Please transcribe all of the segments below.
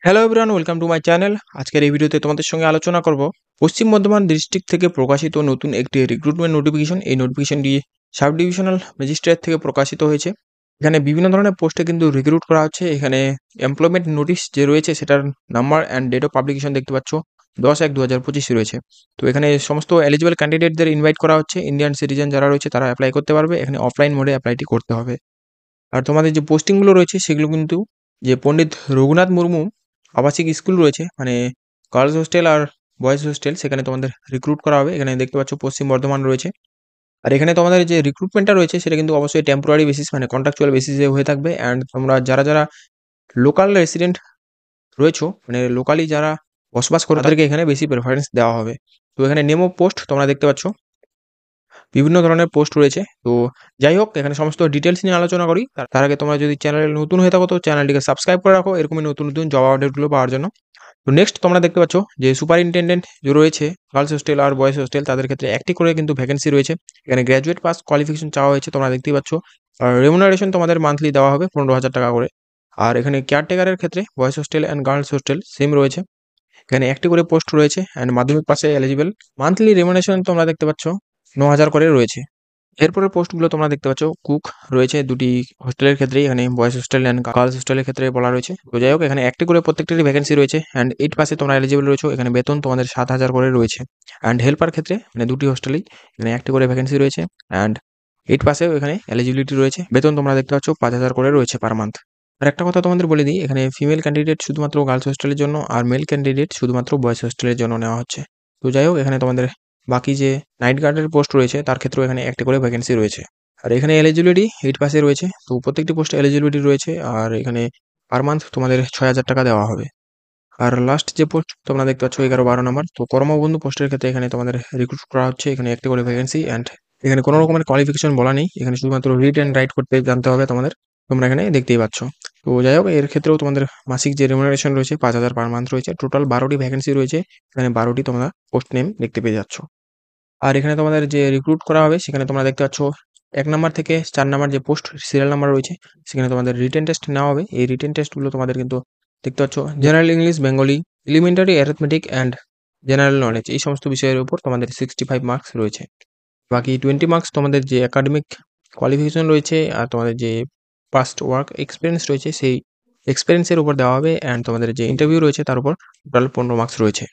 Hello everyone, welcome to my channel. আজকের এই ভিডিওতে তোমাদের সঙ্গে আলোচনা করব পশ্চিম বর্ধমান ডিস্ট্রিক্ট থেকে প্রকাশিত নতুন একটি রিক্রুটমেন্ট নোটিফিকেশন। এই নোটিফিকেশনটি সাব ডিভিশনাল ম্যাজিস্ট্রেট থেকে প্রকাশিত হয়েছে। এখানে বিভিন্ন ধরনের পোস্টে কিন্তু রিক্রুট করা হচ্ছে। এখানে এমপ্লয়মেন্ট নোটিশ যে রয়েছে সেটার number and date of publication দেখতে পাচ্ছ 10/1/2025 রয়েছে। তো এখানে সমস্ত এলিজিবল ক্যান্ডিডেটদের ইনভাইট করা হচ্ছে। ইন্ডিয়ান সিটিজেন যারা রয়েছে তারা অ্যাপ্লাই করতে পারবে। এখানে অফলাইন মোডে অ্যাপ্লাইটি করতে হবে। আর তোমাদের যে পোস্টিংগুলো রয়েছে সেগুলো কিন্তু যে পণ্ডিত রঘুনাথ মুর্মু আবাসিক স্কুল রয়েছে, মানে গার্লস হোস্টেল আর বয়েজ হোস্টেল, সেখানে তোমাদের রিক্রুট করা হবে। এখানে দেখতে পাচ্ছ পশ্চিম বর্ধমান রয়েছে। আর এখানে তোমাদের যে রিক্রুটমেন্টটা রয়েছে সেটা কিন্তু অবশ্যই টেম্পোরারি বেসিস, মানে কন্ট্রাকচুয়াল বেসিসে হয়ে থাকবে। অ্যান্ড তোমরা যারা যারা লোকাল রেসিডেন্ট রয়েছো, মানে লোকালি যারা বসবাস করে, তাদেরকে এখানে বেশি প্রেফারেন্স দেওয়া হবে। তো এখানে নেম অফ পোস্ট তোমরা দেখতে পাচ্ছ, বিভিন্ন ধরনের পোস্ট রয়েছে। তো যাই হোক, এখানে সমস্ত ডিটেলস নিয়ে আলোচনা করি। তার আগে তোমরা যদি চ্যানেলে নতুন হয়ে থাকো তো চ্যানেলটিকে সাবস্ক্রাইব করে রাখো এরকমই নতুন নতুন জব আপডেটগুলো পাওয়ার জন্য। তো নেক্সট তোমরা দেখতে পাচ্ছ যে সুপারিনটেন্ডেন্ট যে রয়েছে গার্লস হোস্টেল আর বয়েজ হোস্টেল, তাদের ক্ষেত্রে একটি করে কিন্তু ভ্যাকেন্সি রয়েছে। এখানে গ্র্যাজুয়েট পাস কোয়ালিফিকেশন চাওয়া হয়েছে, তোমরা দেখতেই পাচ্ছ। আর রেমুনারেশন তোমাদের মান্থলি দেওয়া হবে 15,000 টাকা করে। আর এখানে কেয়ারটেকারের ক্ষেত্রে boys hostel and girls hostel same রয়েছে। এখানে একটি করে পোস্ট রয়েছে অ্যান্ড মাধ্যমিক পাশে এলিজিবল। মান্থলি রেমুনারেশন তোমরা দেখতে পাচ্ছ 9,000 করে রয়েছে। এরপরের পোস্টগুলো তোমরা দেখতে পাচ্ছ কুক রয়েছে দুটি হোস্টেলের ক্ষেত্রেই, এখানে বয়েজ হোস্টেল অ্যান্ড গার্লস হোস্টেলের ক্ষেত্রে বলা রয়েছে। তো যাই হোক, এখানে একটি করে প্রত্যেকটিরই ভ্যাকেন্সি রয়েছে অ্যান্ড 8 পাসে তোমরা এলিজিবল রয়েছে। এখানে বেতন তোমাদের 7,000 করে রয়েছে। অ্যান্ড হেল্পার ক্ষেত্রে মানে দুটি হোস্টেলেই এখানে একটি করে ভ্যাকেন্সি রয়েছে অ্যান্ড 8 পাসেও এখানে এলিজিবিলিটি রয়েছে। বেতন তোমরা দেখতে পাচ্ছ 5,000 করে রয়েছে পার মান্থ। আর একটা কথা তোমাদের বলে দিই, এখানে ফিমেল ক্যান্ডিডেট শুধুমাত্র গার্লস হোস্টেলের জন্য আর মেল ক্যান্ডিডেট শুধুমাত্র বয়েজ হোস্টেলের জন্য নেওয়া হচ্ছে। তো যাই হোক, এখানে তোমাদের বাকি যে নাইট গার্ডের পোস্ট রয়েছে তার ক্ষেত্রেও এখানে একটি করে ভ্যাকেন্সি রয়েছে। আর এখানে এলিজিবিলিটি 8 পাসে রয়েছে। তো প্রত্যেকটি পোস্টে এলিজিবিলিটি রয়েছে। আর এখানে পার মান্থ তোমাদের 6,000 টাকা দেওয়া হবে। আর লাস্ট যে পোস্ট তোমরা দেখতে পাচ্ছ 11-12 নম্বর, তো কর্মবন্ধু পোস্টের ক্ষেত্রে এখানে তোমাদের রিক্রুট করা হচ্ছে। এখানে একটি করে ভ্যাকেন্সি অ্যান্ড এখানে কোনো রকমের কোয়ালিফিকেশন বলা নেই। এখানে শুধুমাত্র রিড অ্যান্ড রাইট করতে জানতে হবে তোমাদের। তোমরা এখানে দেখতেই পাচ্ছ। তো যাই হোক, এর ক্ষেত্রেও তোমাদের মাসিক যে রেমুনারেশন রয়েছে 5,000 পার মান্থ রয়েছে। টোটাল 12টি ভ্যাকেন্সি রয়েছে। এখানে 12টি তোমরা পোস্ট নেম দেখতে পেয়ে যাচ্ছ। আর এখানে তোমাদের যে রিক্রুট করা হবে সেখানে তোমরা দেখতে পাচ্ছ 1 নাম্বার থেকে 4 নাম্বার যে পোস্ট সিরিয়াল নাম্বার রয়েছে সেখানে তোমাদের রিটেন টেস্ট নেওয়া হবে। এই রিটেন টেস্টগুলো তোমাদের কিন্তু দেখতে পাচ্ছ general English, Bengali, elementary arithmetic and general knowledge, এই সমস্ত বিষয়ের উপর তোমাদের 65 মার্কস রয়েছে। বাকি 20 মার্কস তোমাদের যে একাডেমিক কোয়ালিফিকেশন রয়েছে আর তোমাদের যে পাস্ট ওয়ার্ক এক্সপিরিয়েন্স রয়েছে সেই এক্সপিরিয়েন্সের উপর দেওয়া হবে। অ্যান্ড তোমাদের যে ইন্টারভিউ রয়েছে তার উপর টোটাল 15 মার্কস রয়েছে।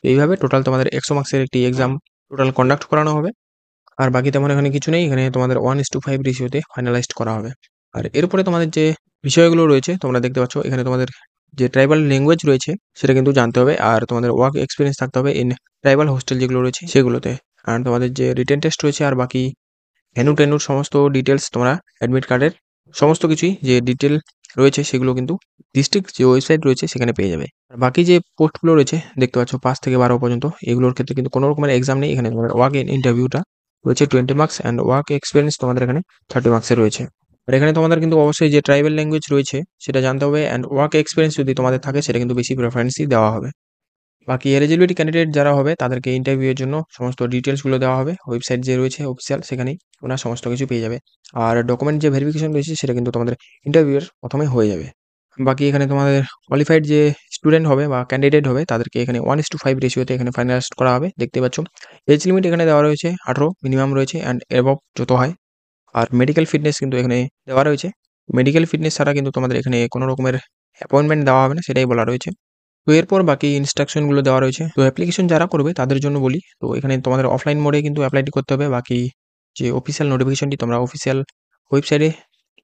এইভাবে টোটাল তোমাদের 100 মার্কসের একটি এক্সাম টোটাল কন্ডাক্ট করানো হবে। আর বাকি তেমন এখানে কিছু নেই। এখানে তোমাদের 1:5 রেশিওতে ফাইনালাইজড করা হবে। আর এরপরে তোমাদের যে বিষয়গুলো রয়েছে তোমরা দেখতে পাচ্ছ, এখানে তোমাদের যে ট্রাইবাল ল্যাঙ্গুয়েজ রয়েছে সেটা কিন্তু জানতে হবে। আর তোমাদের ওয়ার্ক এক্সপিরিয়েন্স থাকতে হবে ইন ট্রাইবাল হোস্টেল যেগুলো রয়েছে সেগুলোতে। আর তোমাদের যে রিটেন টেস্ট রয়েছে আর বাকি ভেন্যু টেন্যুর সমস্ত ডিটেলস তোমরা অ্যাডমিট কার্ডের সমস্ত কিছুই যে ডিটেল রয়েছে সেগুলো কিন্তু ডিস্ট্রিক্ট যে ওয়েবসাইট রয়েছে সেখানে পেয়ে যাবে। আর বাকি যে পোস্টগুলো রয়েছে দেখতে পাচ্ছ 5 থেকে 12 পর্যন্ত, এগুলোর ক্ষেত্রে কিন্তু কোনো রকমের এক্সাম নেই। এখানে তোমাদের ওয়ার্ক ইন্টারভিউটা রয়েছে 20 মার্কস অ্যান্ড ওয়ার্ক এক্সপিরিয়েন্স তোমাদের এখানে 30 মার্কসের রয়েছে। আর এখানে তোমাদের কিন্তু অবশ্যই যে ট্রাইবাল ল্যাঙ্গুয়েজ রয়েছে সেটা জানতে হবে অ্যান্ড ওয়ার্ক এক্সপিরিয়েন্স যদি তোমাদের থাকে সেটা কিন্তু বেশি প্রেফারেন্সই দেওয়া হবে। বাকি এলিজিবিলিটি ক্যান্ডিডেট যারা হবে তাদেরকে ইন্টারভিউ এর জন্য সমস্ত ডিটেলসগুলো দেওয়া হবে। ওয়েবসাইট যে রয়েছে অফিসিয়াল সেখানেই তোমরা সমস্ত কিছু পেয়ে যাবে। আর ডকুমেন্ট যে ভেরিফিকেশন রয়েছে সেটা কিন্তু তোমাদের ইন্টারভিউ এর প্রথমে হয়ে যাবে। বাকি এখানে তোমাদের কোয়ালিফাইড যে স্টুডেন্ট হবে বা ক্যান্ডিডেট হবে তাদেরকে এখানে 1:5 রেশিওতে এখানে ফাইনালাইজড করা হবে। দেখতে পাচ্ছ এজ লিমিট এখানে দেওয়া রয়েছে 18 মিনিমাম রয়েছে অ্যান্ড এবভ যত হয়। আর মেডিকেল ফিটনেস কিন্তু এখানে দেওয়া রয়েছে। মেডিকেল ফিটনেস ছাড়া কিন্তু তোমাদের এখানে কোনো রকমের অ্যাপয়েন্টমেন্ট দেওয়া হবে না, সেটাই বলা রয়েছে। তো এরপর বাকি ইনস্ট্রাকশনগুলো দেওয়া রয়েছে। তো অ্যাপ্লিকেশন যারা করবে তাদের জন্য বলি, তো এখানে তোমাদের অফলাইন মোডে কিন্তু অ্যাপ্লাইটি করতে হবে। বাকি যে অফিসিয়াল নোটিফিকেশনটি তোমরা অফিসিয়াল ওয়েবসাইটে,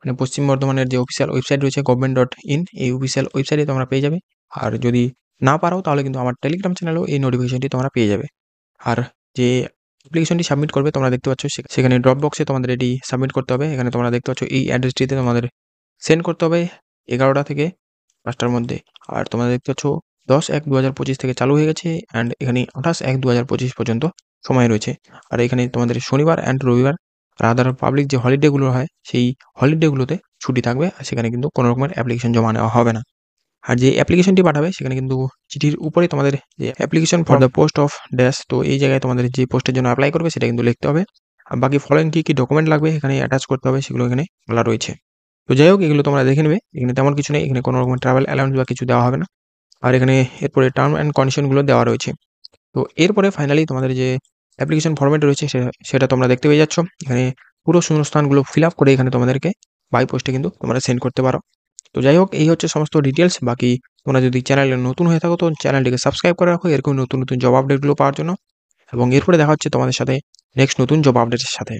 মানে পশ্চিম বর্ধমানের যে অফিসিয়াল ওয়েবসাইট রয়েছে government.in, এই অফিসিয়াল ওয়েবসাইটে তোমরা পেয়ে যাবে। আর যদি না পারো তাহলে কিন্তু আমার টেলিগ্রাম চ্যানেলেও এই নোটিফিকেশনটি তোমরা পেয়ে যাবে। আর যে অ্যাপ্লিকেশনটি সাবমিট করবে তোমরা দেখতে পাচ্ছ সেখানে ড্রপ বক্সে তোমাদের এটি সাবমিট করতে হবে। এখানে তোমরা দেখতে পাচ্ছ এই অ্যাড্রেসটিতে তোমাদের সেন্ড করতে হবে 11টা থেকে 5টার মধ্যে। আর তোমরা দেখতে পাচ্ছ 10/1/2025 থেকে চালু হয়ে গেছে অ্যান্ড এখানে 28/1/2025 পর্যন্ত সময় রয়েছে। আর এখানে তোমাদের শনিবার অ্যান্ড রবিবার আর আদার পাবলিক যে হলিডেগুলো হয় সেই হলিডেগুলোতে ছুটি থাকবে। আর সেখানে কিন্তু কোনো রকমের অ্যাপ্লিকেশন জমা নেওয়া হবে না। আর যে অ্যাপ্লিকেশনটি পাঠাবে সেখানে কিন্তু চিঠির উপরে তোমাদের যে application for the post of dash, তো এই জায়গায় তোমাদের যে পোস্টের জন্য অ্যাপ্লাই করবে সেটা কিন্তু লিখতে হবে। আর বাকি ফলোইং কী কী ডকুমেন্ট লাগবে এখানে অ্যাটাচ করতে হবে সেগুলো এখানে বলা রয়েছে। তো যাই হোক, এগুলো তোমরা দেখে নেবে। এখানে তেমন কিছু নেই, এখানে কোনো রকমের ট্রাভেল অ্যালাউন্স বা কিছু দেওয়া হবে না। আর এখানে এরপরে টার্ম অ্যান্ড কন্ডিশনগুলো দেওয়া রয়েছে। তো এরপরে ফাইনালি তোমাদের যে অ্যাপ্লিকেশন ফরম্যাট রয়েছে সেটা তোমরা দেখতে পেয়ে যাচ্ছ। এখানে পুরো শূন্যস্থানগুলো ফিল আপ করে এখানে তোমাদেরকে বাই পোস্টে কিন্তু তোমরা সেন্ড করতে পারো। তো যাই হোক, এই হচ্ছে সমস্ত ডিটেলস। বাকি তোমরা যদি চ্যানেলে নতুন হয়ে থাকো তো চ্যানেলটিকে সাবস্ক্রাইব করে রাখো এরকম নতুন নতুন জব আপডেটগুলো পাওয়ার জন্য। এবং এরপরে দেখা হচ্ছে তোমাদের সাথে নেক্সট নতুন জব আপডেটের সাথে।